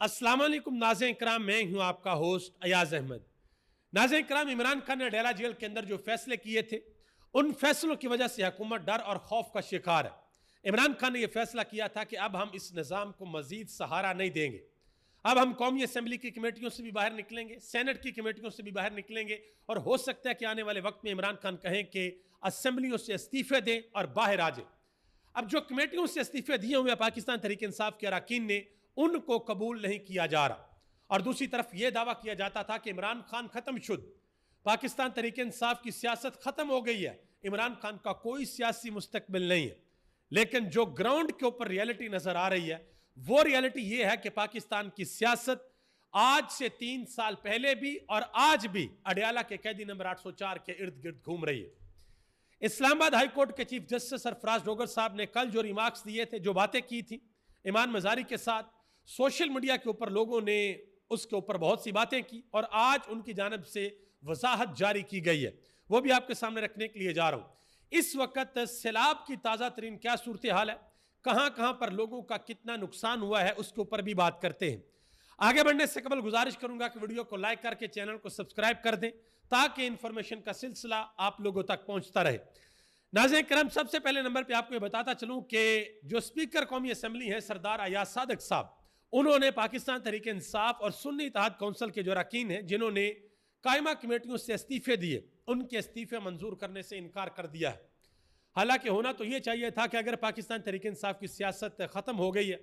अस्सलाम वालेकुम नाज़रीन इकराम, मैं हूं आपका होस्ट अयाज अहमद। नाज़रीन इकराम, इमरान खान ने अडेला जेल के अंदर जो फैसले किए थे, उन फैसलों की वजह से हुकूमत डर और खौफ का शिकार है। इमरान खान ने यह फैसला किया था कि अब हम इस निज़ाम को मजीद सहारा नहीं देंगे। अब हम कौमी असम्बली की कमेटियों से भी बाहर निकलेंगे, सेनेट की कमेटियों से भी बाहर निकलेंगे, और हो सकता है कि आने वाले वक्त में इमरान खान कहें कि असम्बलियों से इस्तीफे दें और बाहर आ जाए। अब जो कमेटियों से इस्तीफे दिए हुए पाकिस्तान तहरीक इंसाफ के अरकान ने, उनको कबूल नहीं किया जा रहा। और दूसरी तरफ यह दावा किया जाता था कि इमरान खान खत्म शुद, पाकिस्तान तहरीक इंसाफ की सियासत खत्म हो गई है, इमरान खान का कोई सियासी मुस्तकबिल नहीं है। लेकिन जो ग्राउंड के ऊपर रियलिटी नजर आ रही है, वो रियलिटी यह है कि पाकिस्तान की सियासत आज से 3 साल पहले भी और आज भी अडयाला के कैदी नंबर 804 के इर्द गिर्द घूम रही है। इस्लामाबाद हाई कोर्ट के चीफ जस्टिस सरफराज डोगर साहब ने कल जो रिमार्क्स दिए थे, जो बातें की थी ईमान मजारी के साथ, सोशल मीडिया के ऊपर लोगों ने उसके ऊपर बहुत सी बातें की और आज उनकी जानिब से वजाहत जारी की गई है, वो भी आपके सामने रखने के लिए जा रहा हूं। इस वक्त सैलाब की ताज़ा तरीन क्या सूरत हाल है, कहां कहां पर लोगों का कितना नुकसान हुआ है, उसके ऊपर भी बात करते हैं। आगे बढ़ने से कबल गुजारिश करूंगा कि वीडियो को लाइक करके चैनल को सब्सक्राइब कर दें, ताकि इंफॉर्मेशन का सिलसिला आप लोगों तक पहुंचता रहे। नाज़रीन करम, सबसे पहले नंबर पे आपको ये बताता चलूं कि जो स्पीकर कौमी असम्बली है सरदार अयाज सादिक साहब, उन्होंने पाकिस्तान तहरीक इंसाफ और सुन्नी इत्तेहाद कौंसिल के जो अरकान हैं जिन्होंने कायमा कमेटियों से इस्तीफे दिए, उनके इस्तीफे मंजूर करने से इनकार कर दिया है। हालांकि होना तो यह चाहिए था कि अगर पाकिस्तान तहरीक इंसाफ की सियासत खत्म हो गई है,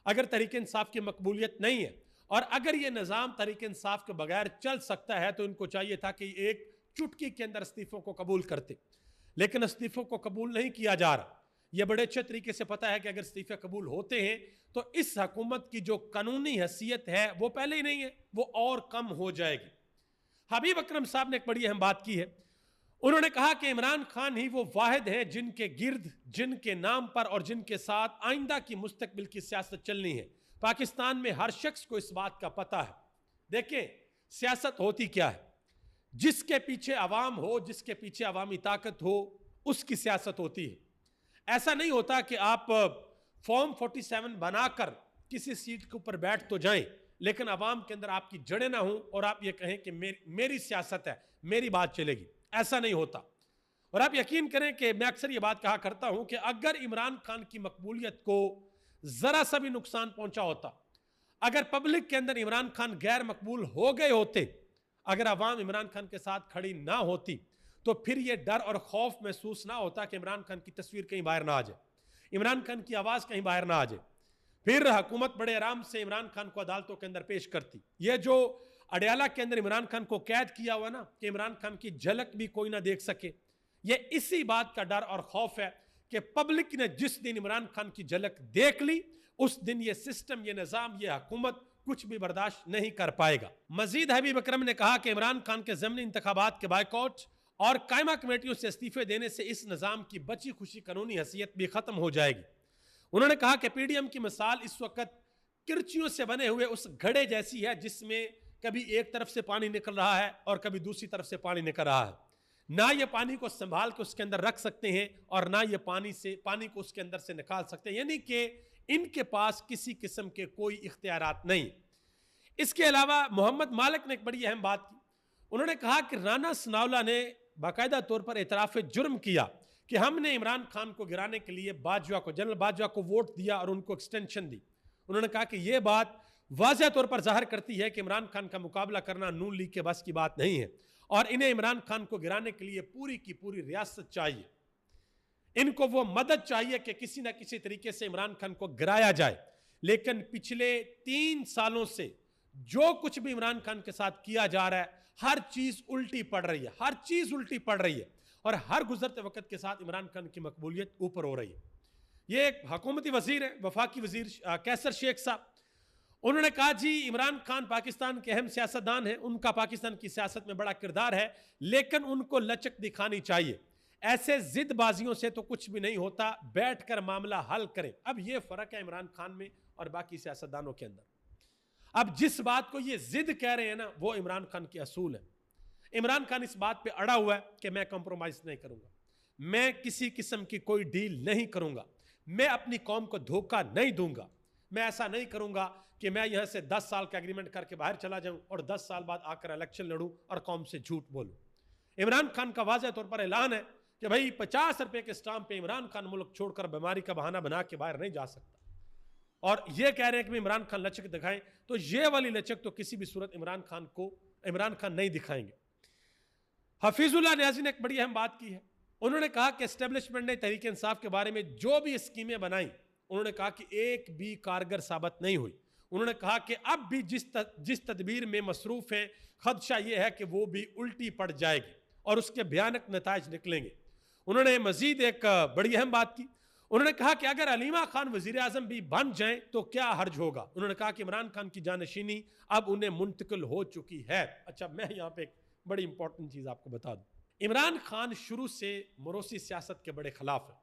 अगर तहरीक इंसाफ की मकबूलियत नहीं है और अगर यह निज़ाम तहरीक इंसाफ के बगैर चल सकता है, तो इनको चाहिए था कि एक चुटकी के अंदर इस्तीफों को कबूल करते। लेकिन इस्तीफों को कबूल नहीं किया जा रहा। यह बड़े अच्छे तरीके से पता है कि अगर इस्तीफे कबूल होते हैं तो इस हुकूमत की जो कानूनी हैसियत है वो पहले ही नहीं है, वो और कम हो जाएगी। हबीब अकरम साहब ने एक बड़ी अहम बात की है। उन्होंने कहा कि इमरान खान ही वो वाहिद हैं जिनके गिर्द, जिनके नाम पर और जिनके साथ आइंदा की मुस्तकबिल की सियासत चलनी है। पाकिस्तान में हर शख्स को इस बात का पता है। देखें, सियासत होती क्या है, जिसके पीछे अवाम हो, जिसके पीछे अवामी ताकत हो, उसकी सियासत होती है। ऐसा नहीं होता कि आप फॉर्म 47 बनाकर किसी सीट के ऊपर बैठ तो जाएं, लेकिन अवाम के अंदर आपकी जड़ें ना हो और आप ये कहें कि मेरी सियासत है, मेरी बात चलेगी। ऐसा नहीं होता। और आप यकीन करें कि मैं अक्सर ये बात कहा करता हूं कि अगर इमरान खान की मकबूलियत को जरा सा भी नुकसान पहुंचा होता, अगर पब्लिक के अंदर इमरान खान गैर मकबूल हो गए होते, अगर अवाम इमरान खान के साथ खड़ी ना होती, तो फिर यह डर और खौफ महसूस ना होता कि इमरान खान की तस्वीर कहीं बाहर ना आ जाए, इमरान खान की आवाज कहीं बाहर ना आ जाए। फिर हुकूमत बड़े आराम से इमरान खान को अदालतों के अंदर पेश करती। यह जो अडयाला के अंदर इमरान खान को कैद किया हुआ ना, कि इमरान खान की झलक भी कोई ना देख सके, यह इसी बात का डर और खौफ है कि पब्लिक ने जिस दिन इमरान खान की झलक देख ली, उस दिन यह सिस्टम, यह निजाम, यह हुकूमत कुछ भी बर्दाश्त नहीं कर पाएगा। मजीद हबीब अकरम ने कहा कि इमरान खान के ज़मीनी इंतखाबात के बायकॉट और कायमा कमेटियों से इस्तीफे देने से इस निज़ाम की बची खुशी कानूनी हैसियत भी खत्म हो जाएगी। उन्होंने कहा कि पीडीएम की मिसाल इस वक्त किरचियों से बने हुए उस घड़े जैसी है, जिसमें कभी एक तरफ से पानी निकल रहा है और कभी दूसरी तरफ से पानी निकल रहा है। ना ये पानी को संभाल के उसके अंदर रख सकते हैं और ना ये पानी को उसके अंदर से निकाल सकते हैं, यानी कि इनके पास किसी किस्म के कोई इख्तियारात नहीं। इसके अलावा मोहम्मद मालिक ने एक बड़ी अहम बात की। उन्होंने कहा कि राना सनाउल्लाह ने बाकायदा तौर पर एतराफ़ जुर्म किया कि हमने इमरान खान को गिराने के लिए बाजवा को, जनरल बाजवा को वोट दिया और उनको एक्सटेंशन दी। उन्होंने कहा कि यह बात वाज़ह तौर पर जाहिर करती है कि इमरान खान का मुकाबला करना नून लीग के बस की बात नहीं है और इन्हें इमरान खान को गिराने के लिए पूरी की पूरी रियासत चाहिए। इनको वो मदद चाहिए कि किसी ना किसी तरीके से इमरान खान को गिराया जाए। लेकिन पिछले 3 सालों से जो कुछ भी इमरान खान के साथ किया जा रहा है, हर चीज उल्टी पड़ रही है, हर चीज उल्टी पड़ रही है और हर गुजरते वक्त के साथ इमरान खान की मकबूलियत ऊपर हो रही है। ये एक हुकूमती वजीर है, वफाकी वजीर कैसर शेख साहब, उन्होंने कहा जी इमरान खान पाकिस्तान के अहम सियासतदान हैं, उनका पाकिस्तान की सियासत में बड़ा किरदार है, लेकिन उनको लचक दिखानी चाहिए। ऐसे जिदबाजियों से तो कुछ भी नहीं होता, बैठकर मामला हल करें। अब यह फर्क है इमरान खान में और बाकी सियासतदानों के अंदर। अब जिस बात को ये जिद कह रहे हैं ना, वो इमरान खान के असूल है। इमरान खान इस बात पे अड़ा हुआ है कि मैं कंप्रोमाइज नहीं करूंगा, मैं किसी किस्म की कोई डील नहीं करूंगा, मैं अपनी कौम को धोखा नहीं दूंगा, मैं ऐसा नहीं करूंगा कि मैं यहाँ से 10 साल का एग्रीमेंट करके बाहर चला जाऊं और 10 साल बाद आकर इलेक्शन लड़ूं और कौम से झूठ बोलूं। इमरान खान का वाज़ेह तौर पर ऐलान है कि भाई 50 रुपए के स्टाम्प पे इमरान खान मुल्क छोड़कर बीमारी का बहाना बना के बाहर नहीं जा सकता, और ये कह रहे हैं कि इमरान खान लचक दिखाएं, तो ये वाली लचक तो किसी भी सूरत इमरान खान नहीं दिखाएंगे। हफीजुल्लाह न्याज़ी ने एक बड़ी अहम बात की है। उन्होंने कहा कि एस्टेब्लिशमेंट ने तहरीक इंसाफ के बारे में जो भी स्कीमें बनाई, उन्होंने कहा कि एक भी कारगर साबित नहीं हुई। उन्होंने कहा कि अब भी जिस तदबीर में मसरूफ है, खदशा यह है कि वो भी उल्टी पड़ जाएगी और उसके भयानक नताइज निकलेंगे। उन्होंने मजीद एक बड़ी अहम बात की। उन्होंने कहा कि अगर अलीमा खान वजीर आजम भी बन जाएं तो क्या हर्ज होगा। उन्होंने कहा कि इमरान खान की जानशीनी अब उन्हें मुंतकिल हो चुकी है। अच्छा, मैं यहाँ पे एक बड़ी इंपॉर्टेंट चीज़ आपको बता दूं। इमरान खान शुरू से मोरोसी सियासत के बड़े खिलाफ है,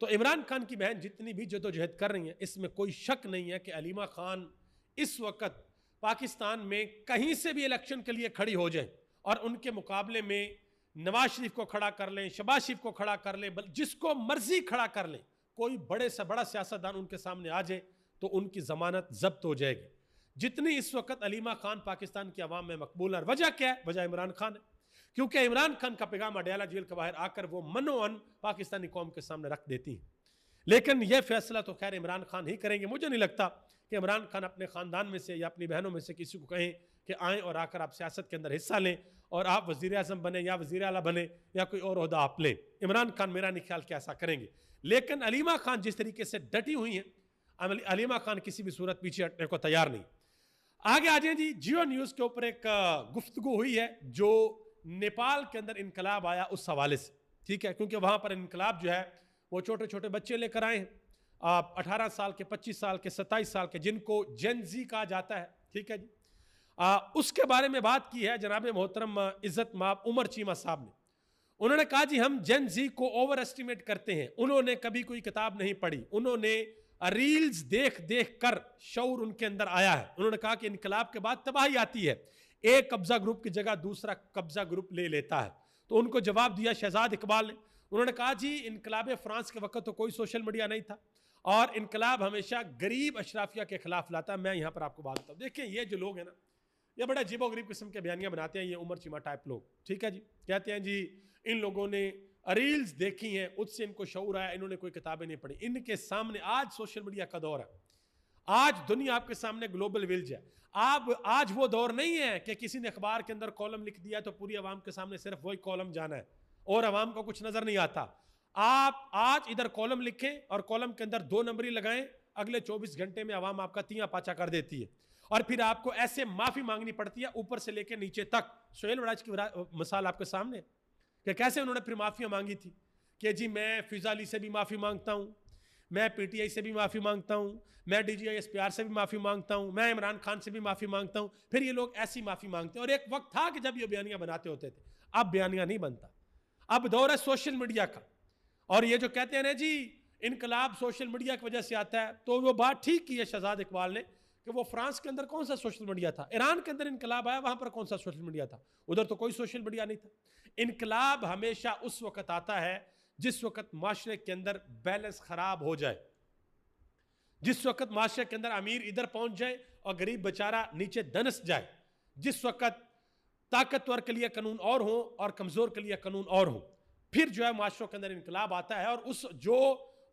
तो इमरान खान की बहन जितनी भी जदोजहद कर रही हैं, इसमें कोई शक नहीं है कि अलीमा खान इस वक्त पाकिस्तान में कहीं से भी इलेक्शन के लिए खड़ी हो जाए और उनके मुकाबले में नवाज शरीफ को खड़ा कर लें, शहबाज शरीफ को खड़ा कर लें, जिसको मर्जी खड़ा कर लें, कोई बड़े से बड़ा सियासतदान उनके सामने आ जाए तो उनकी जमानत जब्त हो जाएगी। जितनी इस वक्त अलीमा खान पाकिस्तान की आवाम में मकबूल है। वजह क्या है? वजह इमरान खान है, क्योंकि इमरान खान का पैगाम अडयाला जेल के बाहर आकर वो मनोअन पाकिस्तानी कौम के सामने रख देती हैं। लेकिन यह फैसला तो खैर इमरान खान ही करेंगे। मुझे नहीं लगता कि इमरान खान अपने ख़ानदान में से या अपनी बहनों में से किसी को कहें कि आएँ और आकर आप सियासत के अंदर हिस्सा लें और आप वज़ीर आज़म बने या वज़ीर आला बने या कोई और ओहदा आप लें। इमरान खान मेरा नहीं ख्याल कि ऐसा करेंगे। लेकिन अलीमा खान जिस तरीके से डटी हुई हैं, अलीमा खान किसी भी सूरत पीछे हटने को तैयार नहीं। आगे आ जाए जी। जियो न्यूज़ के ऊपर एक गुफ्तगू हुई है जो नेपाल के अंदर इनकलाब आया उस हवाले से, ठीक है, क्योंकि वहाँ पर इनकलाब जो है वो छोटे छोटे बच्चे लेकर आए हैं, 18 साल के, 25 साल के, 27 साल के, जिनको जेन जी कहा जाता है, ठीक है जी। उसके बारे में बात की है जनाब मोहतरम इज्जत माब उमर चीमा साहब ने। उन्होंने कहा जी हम जेन जी को ओवर एस्टिमेट करते हैं। उन्होंने कभी कोई किताब नहीं पढ़ी, उन्होंने रील्स देख देख कर शऊर उनके अंदर आया है। उन्होंने कहा कि इनकलाब के बाद तबाही आती है, एक कब्जा ग्रुप की जगह दूसरा कब्जा ग्रुप ले लेता है। तो उनको जवाब दिया शहजाद इकबाल ने। उन्होंने कहा जी इनकलाब फ्रांस के वक्त तो कोई सोशल मीडिया नहीं था और इनकलाब हमेशा गरीब अशराफिया के खिलाफ लाता है। मैं यहाँ पर आपको बात बताऊँ, देखिए ये जो लोग हैं ना, ये बड़ा अजीबो गरीब किस्म के बयानियाँ बनाते हैं, ये उमर चीमा टाइप लोग, ठीक है जी। कहते हैं जी इन लोगों ने रील्स देखी हैं, उससे इनको शऊर आया, इन्होंने कोई किताबें नहीं पढ़ी। इनके सामने आज सोशल मीडिया का दौर है, आज दुनिया आपके सामने ग्लोबल विलेज है। आज वो दौर नहीं है कि किसी ने अखबार के अंदर कॉलम लिख दिया तो पूरी आवाम के सामने सिर्फ वही कॉलम जाना है और आवाम को कुछ नजर नहीं आता। आप आज इधर कॉलम लिखें और कॉलम के अंदर 2 नंबरी लगाएं, अगले 24 घंटे में आवाम आपका तिया पाचा कर देती है और फिर आपको ऐसे माफी मांगनी पड़ती है ऊपर से लेकर नीचे तक। सोहेल वड़ाच की मिसाल आपके सामने कि कैसे उन्होंने फिर माफिया मांगी थी कि जी मैं फिजा अली से भी माफी मांगता हूं, मैं पीटीआई से भी माफी मांगता हूं, मैं DGI-SPR से भी माफी मांगता हूं, मैं इमरान खान से भी माफी मांगता हूं। फिर ये लोग ऐसी माफी मांगते हैं। और एक वक्त था कि जब ये बयानियां बनाते होते थे, अब बयानियां नहीं बनता, अब दौर है सोशल मीडिया का। और ये जो कहते हैं ना जी इनकलाब सोशल मीडिया की वजह से आता है, तो वो बात ठीक की है शहजाद इकबाल ने कि वो फ्रांस के अंदर कौन सा सोशल मीडिया था, ईरान के अंदर इनकलाब आया, वहां पर कौन सा सोशल मीडिया था, उधर तो कोई सोशल मीडिया नहीं था। इनकलाब हमेशा उस वक्त आता है जिस वक्त माशरे के अंदर बैलेंस खराब हो जाए, जिस वक्त माशरे के अंदर अमीर इधर पहुंच जाए और गरीब बेचारा नीचे दनस जाए, जिस वक्त ताकतवर के लिए कानून और हो और कमजोर के लिए कानून और हो, फिर जो है माशरों के अंदर इनकलाब आता है। और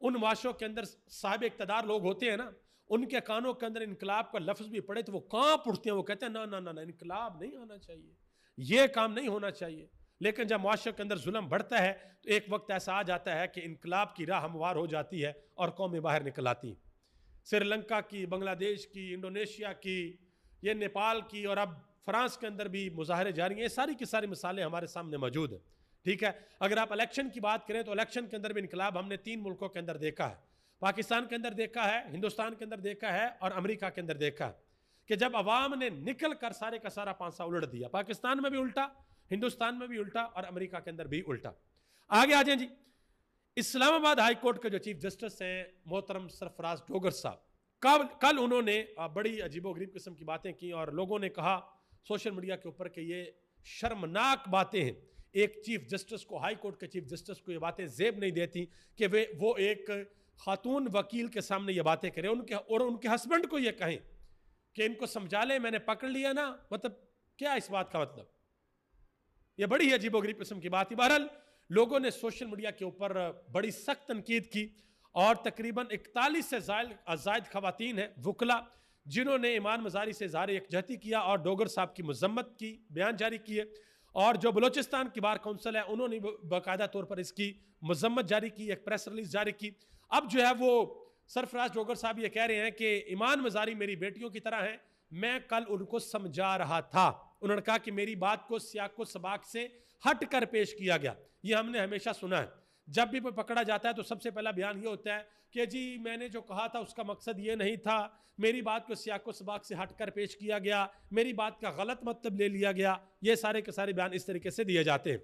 उन माशरों के अंदर साहिब इक़्तिदार लोग होते हैं ना, उनके कानों के अंदर इनकलाब का लफ्ज भी पड़े तो वो कांप उठते हैं, वो कहते हैं ना ना ना ना, इनकलाब नहीं आना चाहिए, ये काम नहीं होना चाहिए। लेकिन जब माशरे के अंदर जुल्म बढ़ता है तो एक वक्त ऐसा आ जाता है कि इनकलाब की राह हमवार हो जाती है और कौमें बाहर निकल आती हैं। श्रीलंका की, बांग्लादेश की, इंडोनेशिया की, ये नेपाल की, और अब फ्रांस के अंदर भी मुजाहरे जारी हैं। ये सारी की सारी मिसालें हमारे सामने मौजूद हैं, ठीक है। अगर आप इलेक्शन की बात करें तो इलेक्शन के अंदर भी इनकलाब हमने 3 मुल्कों के अंदर देखा है, पाकिस्तान के अंदर देखा है, हिंदुस्तान के अंदर देखा है और अमेरिका के अंदर देखा है कि जब अवाम ने निकल कर सारे का सारा पांसा उलट दिया, पाकिस्तान में भी उल्टा, हिंदुस्तान में भी उल्टा और अमेरिका के अंदर भी उल्टा। आगे आ जाए जी। इस्लामाबाद हाई कोर्ट के जो चीफ जस्टिस हैं मोहतरम सरफराज डोगर साहब, कल उन्होंने बड़ी अजीबोगरीब किस्म की बातें की और लोगों ने कहा सोशल मीडिया के ऊपर कि ये शर्मनाक बातें हैं। एक चीफ जस्टिस को, हाई कोर्ट के चीफ जस्टिस को ये बातें जेब नहीं देती कि वो एक खातून वकील के सामने ये बातें करें, उनके हस्बैंड को ये कहें कि इनको समझा ले, मैंने पकड़ लिया ना, मतलब क्या इस बात का मतलब? यह बड़ी अजीबोगरीब किस्म की बात है। बहरहाल लोगों ने सोशल मीडिया के ऊपर बड़ी सख्त तनकीद की और तकरीबन 41 से जायद खवातीन हैं वुकला जिन्होंने ईमान मजारी से इज़हार यकजहती किया और डोगर साहब की मजम्मत की, बयान जारी किए। और जो बलोचिस्तान की बार कौंसिल है उन्होंने बाकायदा तौर पर इसकी मजम्मत जारी की, एक प्रेस रिलीज जारी की। अब जो है वो सरफराज डोगर साहब ये कह रहे हैं कि ईमान मजारी मेरी बेटियों की तरह हैं, मैं कल उनको समझा रहा था। उन्होंने कहा कि मेरी बात को सियाको सबाक से हट कर पेश किया गया। ये हमने हमेशा सुना है, जब भी कोई पकड़ा जाता है तो सबसे पहला बयान ये होता है कि जी मैंने जो कहा था उसका मकसद ये नहीं था, मेरी बात को सियाको सबाक से हटकर पेश किया गया, मेरी बात का गलत मतलब ले लिया गया। ये सारे के सारे बयान इस तरीके से दिए जाते हैं।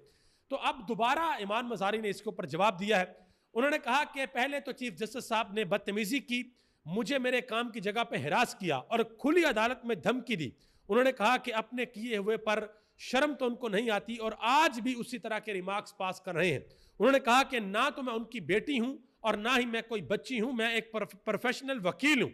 तो अब दोबारा ईमान मजारी ने इसके ऊपर जवाब दिया है। उन्होंने कहा कि पहले तो चीफ जस्टिस साहब ने बदतमीजी की, मुझे मेरे काम की जगह पर हिरास किया और खुली अदालत में धमकी दी। उन्होंने कहा कि अपने किए हुए पर शर्म तो उनको नहीं आती और आज भी उसी तरह के रिमार्क्स पास कर रहे हैं। उन्होंने कहा कि ना तो मैं उनकी बेटी हूं और ना ही मैं कोई बच्ची हूं, मैं एक प्रोफेशनल वकील हूं।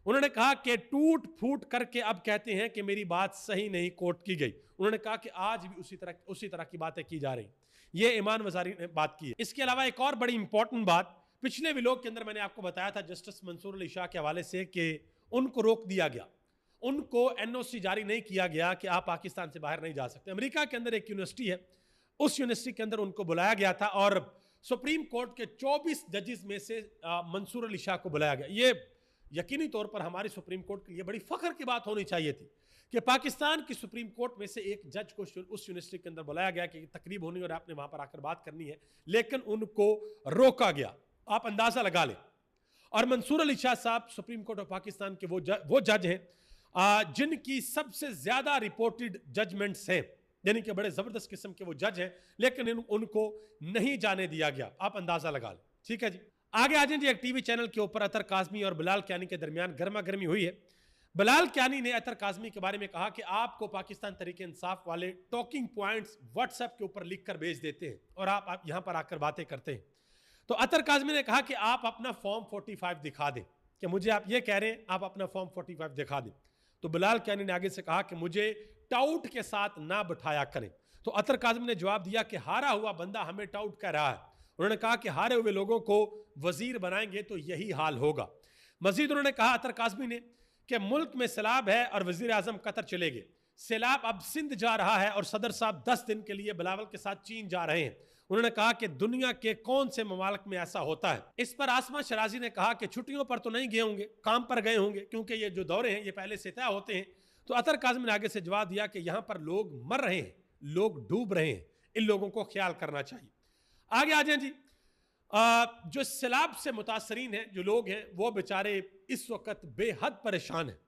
उन्होंने कहा कि टूट फूट करके अब कहते हैं कि मेरी बात सही नहीं कोर्ट की गई। उन्होंने कहा कि आज भी उसी तरह की बातें की जा रही। ये ईमान मजारी ने बात की है। इसके अलावा एक और बड़ी इंपॉर्टेंट बात, पिछले व्लॉग के अंदर मैंने आपको बताया था जस्टिस मंसूर अली शाह के हवाले से कि उनको रोक दिया गया, उनको एनओसी जारी नहीं किया गया कि आप पाकिस्तान से बाहर नहीं जा सकते। अमेरिका के अंदर एक यूनिवर्सिटी है, उस यूनिवर्सिटी के अंदर उनको बुलाया गया था और सुप्रीम कोर्ट के 24 जजेस में से मंसूर अली शाह को बुलाया गया। ये यकीनी तौर पर हमारी सुप्रीम कोर्ट के लिए बड़ी फख्र की बात होनी चाहिए थी कि पाकिस्तान की सुप्रीम कोर्ट में से एक जज को उस यूनिवर्सिटी के अंदर बुलाया गया कि तकरीब होनी और आपने वहां पर आकर बात करनी है, लेकिन उनको रोका गया। आप अंदाजा लगा लें। और मंसूर अली शाह साहब सुप्रीम कोर्ट ऑफ पाकिस्तान के वो जज हैं जिनकी सबसे ज्यादा रिपोर्टेड जजमेंट्स हैं, यानी कि बड़े जबरदस्त किस्म के वो जज हैं, लेकिन उनको नहीं जाने दिया गया। आप अंदाजा लगा लें। ठीक है जी, आगे आ जाए जी। एक टीवी चैनल के ऊपर अतर काज़मी और बिलाल कियानी के दरमियान गर्मा गर्मी हुई है। बिलाल कियानी ने अतर काज़मी के बारे में कहा कि आपको पाकिस्तान तरीके इंसाफ वाले टॉकिंग पॉइंट्स व्हाट्सएप के ऊपर लिख कर भेज देते हैं और आप यहां पर आकर बातें करते हैं। तो अतर काज़मी ने कहा कि आप अपना फॉर्म 45 दिखा दें, कि मुझे आप ये कह रहे हैं आप अपना फॉर्म 45 दिखा दें। तो बिलाल कियानी ने आगे से कहा कि मुझे टाउट के साथ ना बिठाया करें। तो अतर काज़मी ने जवाब दिया कि हारा हुआ बंदा हमें टाउट कह रहा है। उन्होंने कहा कि हारे हुए लोगों को वजीर बनाएंगे तो यही हाल होगा। मजीद उन्होंने कहा अतर काज़मी ने कि मुल्क में सैलाब है और वजीर आजम कतर चले गए। सैलाब अब सिंध जा रहा है और सदर साहब 10 दिन के लिए बिलावल के साथ चीन जा रहे हैं। उन्होंने कहा कि दुनिया के कौन से ममालिक में ऐसा होता है। इस पर आसमा शराजी ने कहा कि छुट्टियों पर तो नहीं गए होंगे, काम पर गए होंगे, क्योंकि ये जो दौरे हैं ये पहले से तय होते हैं। तो अतर काज़मी ने आगे से जवाब दिया कि यहां पर लोग मर रहे हैं, लोग डूब रहे हैं, इन लोगों को ख्याल करना चाहिए। आगे आ जाए जी। जो सैलाब से मुतासरीन हैं, जो लोग हैं, वो बेचारे इस वक्त बेहद परेशान हैं।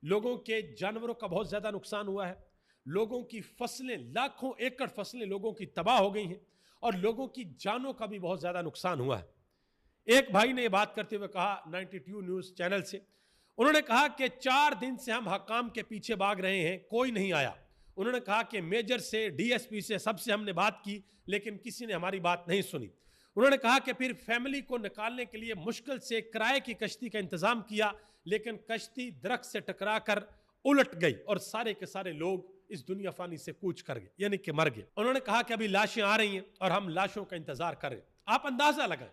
लोगों के जानवरों का बहुत ज्यादा नुकसान हुआ है, लोगों की फसलें, लाखों एकड़ फसलें लोगों की तबाह हो गई हैं और लोगों की जानों का भी बहुत ज्यादा नुकसान हुआ है। एक भाई ने बात करते हुए कहा 92 न्यूज चैनल से, उन्होंने कहा कि 4 दिन से हम हकाम के पीछे भाग रहे हैं, कोई नहीं आया। उन्होंने कहा कि मेजर से, डीएसपी से, सबसे हमने बात की लेकिन किसी ने हमारी बात नहीं सुनी। उन्होंने कहा कि फिर फैमिली को निकालने के लिए मुश्किल से किराए की कश्ती का इंतजाम किया, लेकिन कश्ती दरख्त से टकरा कर उलट गई और सारे के सारे लोग इस दुनिया फानी से कूच कर गए, यानी कि मर गए। उन्होंने कहा कि अभी लाशें आ रही हैं और हम लाशों का इंतजार कर रहे हैं। आप अंदाजा लगाएं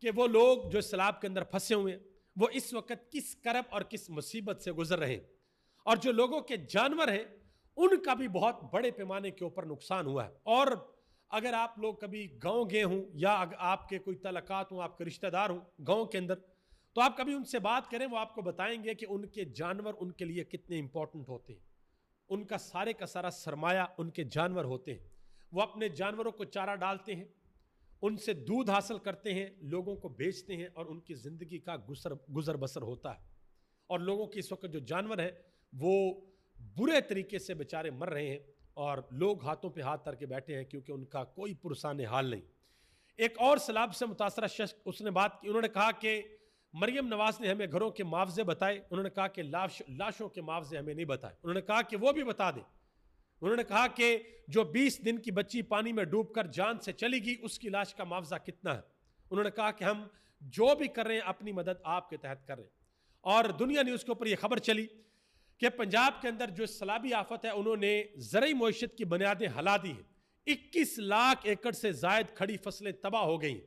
कि वो लोग जो सैलाब के अंदर फंसे हुए हैं वो इस वक्त किस करब और किस मुसीबत से गुजर रहे हैं, और जो लोगों के जानवर हैं उनका भी बहुत बड़े पैमाने के ऊपर नुकसान हुआ है। और अगर आप लोग कभी गांव गए हों या आपके कोई तलकात हों, आपके रिश्तेदार हों गांव के अंदर, तो आप कभी उनसे बात करें, वो आपको बताएंगे कि उनके जानवर उनके लिए कितने इंपॉर्टेंट होते हैं। उनका सारे का सारा सरमाया उनके जानवर होते हैं। वो अपने जानवरों को चारा डालते हैं, उनसे दूध हासिल करते हैं, लोगों को बेचते हैं और उनकी ज़िंदगी का गुजर बसर होता है। और लोगों के इस वक्त जो जानवर हैं वो बुरे तरीके से बेचारे मर रहे हैं और लोग हाथों पे हाथ धर के बैठे हैं क्योंकि उनका कोई पुरसाने हाल नहीं। एक और सैलाब से मुतासरा शख्स, उसने बात की, उन्होंने कहा कि मरियम नवाज ने हमें घरों के मुआवजे बताए, उन्होंने कहा कि लाशों के मुआवजे हमें नहीं बताए। उन्होंने कहा कि वो भी बता दें। उन्होंने कहा कि जो 20 दिन की बच्ची पानी में डूबकर जान से चली गई उसकी लाश का मुआवजा कितना है। उन्होंने कहा कि हम जो भी कर रहे हैं अपनी मदद आपके तहत कर रहे हैं। और दुनिया न्यूज़ के ऊपर यह खबर चली कि पंजाब के अंदर जो सैलाबी आफत है उन्होंने ज़रई मईशत की बुनियादें हिला दी हैं। 21 लाख एकड़ से जायद खड़ी फसलें तबाह हो गई।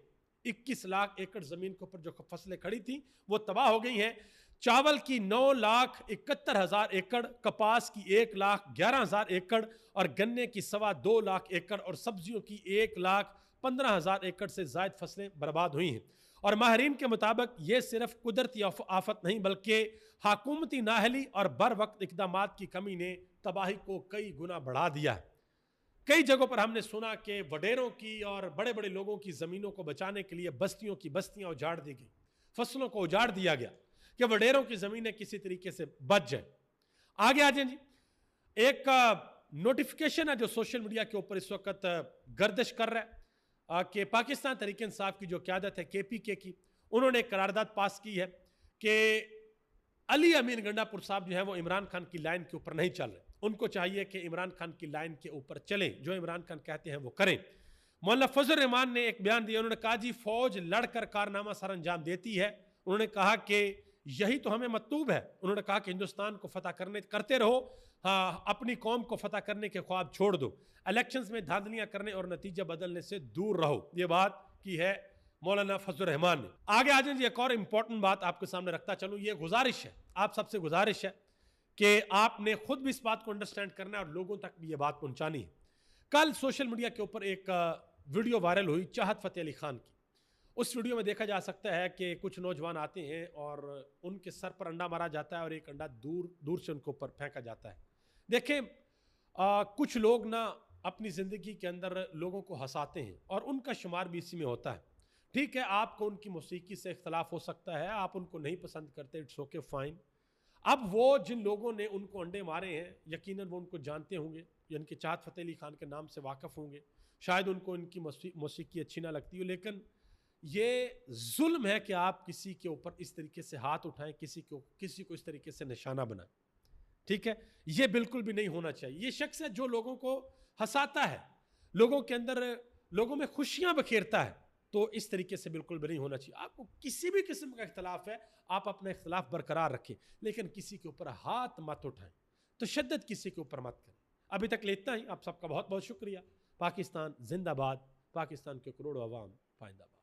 21 लाख एकड़ जमीन के ऊपर जो फसलें खड़ी थी वो तबाह हो गई हैं। चावल की 9,71,000 एकड़, कपास की 1,11,000 एकड़ और गन्ने की 2.25 लाख एकड़ और सब्जियों की 1,15,000 एकड़ से जायद फसलें बर्बाद हुई हैं। और माहरीन के मुताबिक ये सिर्फ कुदरती आफत नहीं बल्कि हुकूमती नाहली और बर वक्त इकदामात की कमी ने तबाही को कई गुना बढ़ा दिया है। कई जगहों पर हमने सुना कि वडेरों की और बड़े बड़े लोगों की ज़मीनों को बचाने के लिए बस्तियों की बस्तियां उजाड़ दी गई, फसलों को उजाड़ दिया गया कि वडेरों की ज़मीनें किसी तरीके से बच जाए। आगे आ जाए जी, एक नोटिफिकेशन है जो सोशल मीडिया के ऊपर इस वक्त गर्दिश कर रहा है कि पाकिस्तान तहरीक इंसाफ की जो क़यादत है KPK की, उन्होंने एक करारदाद पास की है कि अली अमीन गंडापुर साहब जो है वो इमरान खान की लाइन के ऊपर नहीं चल रहे। उनको चाहिए कि इमरान खान की लाइन के ऊपर चलें, जो इमरान खान कहते हैं वो करें। मौलाना फजल रहमान ने एक बयान दिया, उन्होंने कहा जी फौज लड़कर कारनामा सर अंजाम देती है। उन्होंने कहा कि यही तो हमें मतलूब है। उन्होंने कहा कि हिंदुस्तान को फतह करते रहो, हाँ अपनी कौम को फतह करने के ख्वाब छोड़ दो, इलेक्शंस में धांधलियां करने और नतीजा बदलने से दूर रहो। ये बात की है मौलाना फजल रहमान ने। आगे आ जाए, एक और इंपॉर्टेंट बात आपके सामने रखता चलूं, ये गुजारिश है, आप सबसे गुजारिश है कि आपने खुद भी इस बात को अंडरस्टैंड करना है और लोगों तक भी ये बात पहुंचानी है। कल सोशल मीडिया के ऊपर एक वीडियो वायरल हुई चाहत फ़तेह अली खान की। उस वीडियो में देखा जा सकता है कि कुछ नौजवान आते हैं और उनके सर पर अंडा मारा जाता है और एक अंडा दूर दूर से उनके ऊपर फेंका जाता है। देखें, कुछ लोग ना अपनी ज़िंदगी के अंदर लोगों को हंसाते हैं और उनका शुमार भी इसी में होता है। ठीक है, आपको उनकी मौसीकी से इख्तलाफ हो सकता है, आप उनको नहीं पसंद करते, इट्स ओके फाइन। अब वो जिन लोगों ने उनको अंडे मारे हैं, यकीनन वो उनको जानते होंगे, यानी चाहत फ़तेह अली खान के नाम से वाकिफ़ होंगे। शायद उनको इनकी मौसीकी अच्छी ना लगती हो, लेकिन ये जुल्म है कि आप किसी के ऊपर इस तरीके से हाथ उठाएं, किसी को इस तरीके से निशाना बनाएं। ठीक है, ये बिल्कुल भी नहीं होना चाहिए। ये शख्स है जो लोगों को हंसाता है, लोगों के अंदर लोगों में खुशियां बखेरता है, तो इस तरीके से बिल्कुल भी नहीं होना चाहिए। आपको किसी भी किस्म का इख्तलाफ है, आप अपना इख्तलाफ बरकरार रखें, लेकिन किसी के ऊपर हाथ मत उठाएं, तशद्दुद किसी के ऊपर मत करें। अभी तक लेता ही, आप सबका बहुत बहुत शुक्रिया। पाकिस्तान जिंदाबाद, पाकिस्तान के करोड़ों अवाम पाइंदाबाद।